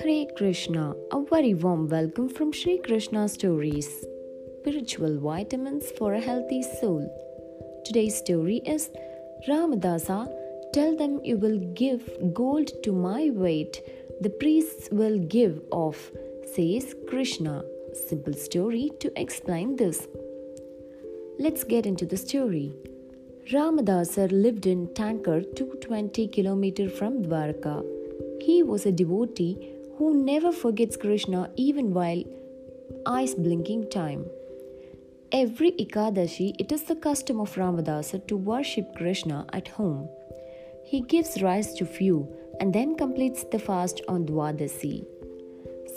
Hare Krishna, a very warm welcome from Sri Krishna Stories, spiritual vitamins for a healthy soul. Today's story is Ramadasa, tell them you will give gold to my weight, the priests will give off, says Krishna. Simple story to explain this. Let's get into the story. Ramadasar lived in Tankar 220 km from Dwarka. He was a devotee who never forgets Krishna even while eyes blinking time. Every Ekadasi, it is the custom of Ramadasa to worship Krishna at home. He gives rice to few and then completes the fast on Dhuvatasi.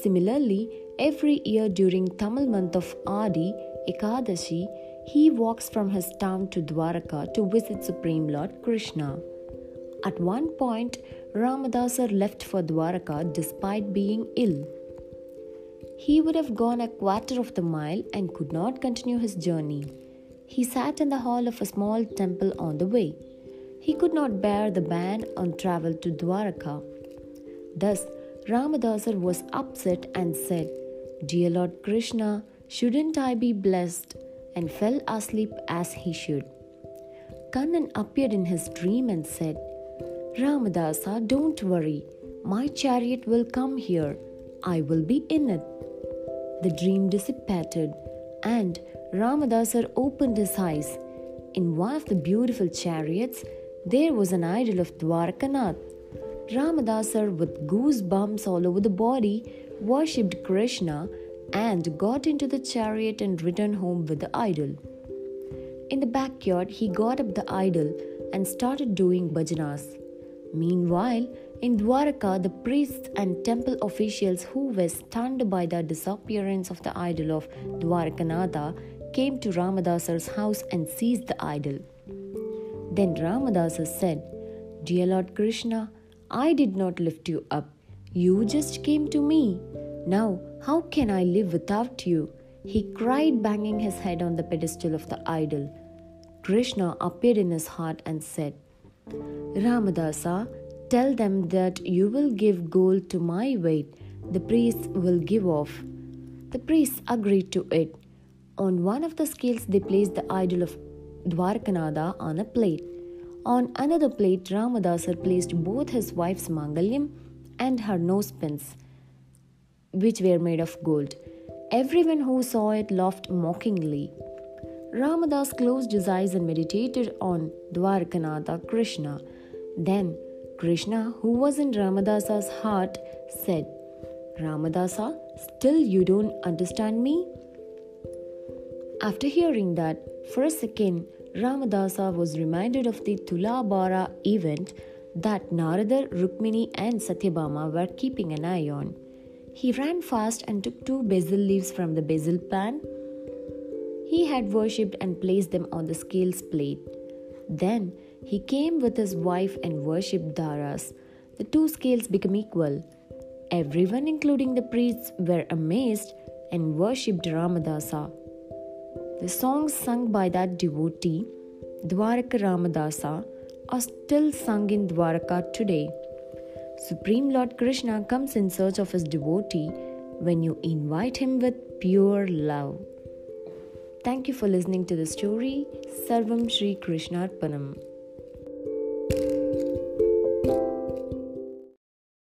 Similarly, every year during Tamil month of Audi, Ekadasi, he walks from his town to Dwarka to visit Supreme Lord Krishna. At one point, Ramadasar left for Dwarka despite being ill. He would have gone a quarter of the mile and could not continue his journey. He sat in the hall of a small temple on the way. He could not bear the ban on travel to Dwarka. Thus, Ramadasar was upset and said, "Dear Lord Krishna, shouldn't I be blessed?" and fell asleep as he should. Kannan appeared in his dream and said, "Ramadasa, don't worry. My chariot will come here. I will be in it." The dream dissipated and Ramadasar opened his eyes. In one of the beautiful chariots, there was an idol of Dwarkanath. Ramadasar, with goosebumps all over the body, worshipped Krishna and got into the chariot and returned home with the idol. In the backyard, he got up the idol and started doing bhajanas. Meanwhile, in Dwarka, the priests and temple officials who were stunned by the disappearance of the idol of Dwarkanatha came to Ramadasar's house and seized the idol. Then Ramadasa said, "Dear Lord Krishna, I did not lift you up. You just came to me. Now, how can I live without you?" He cried, banging his head on the pedestal of the idol. Krishna appeared in his heart and said, "Ramadasa, tell them that you will give gold to my weight. The priests will give off." The priests agreed to it. On one of the scales, they placed the idol of Dwarkanatha on a plate. On another plate, Ramadasar placed both his wife's mangalyam and her nose pins, which were made of gold. Everyone who saw it laughed mockingly. Ramadas closed his eyes and meditated on Dwarkanatha Krishna. Then Krishna, who was in Ramadasa's heart, said, "Ramadasa, still you don't understand me?" After hearing that, for a second, Ramadasa was reminded of the Tulabhara event that Narada, Rukmini and Satyabhama were keeping an eye on. He ran fast and took 2 basil leaves from the basil plant he had worshipped and placed them on the scales plate. Then he came with his wife and worshipped Dharas. The 2 scales became equal. Everyone, including the priests, were amazed and worshipped Ramadasa. The songs sung by that devotee, Dwarka Ramadasa, are still sung in Dwarka today. Supreme Lord Krishna comes in search of his devotee when you invite him with pure love. Thank you for listening to the story. Sarvam Shri Krishnarpanam.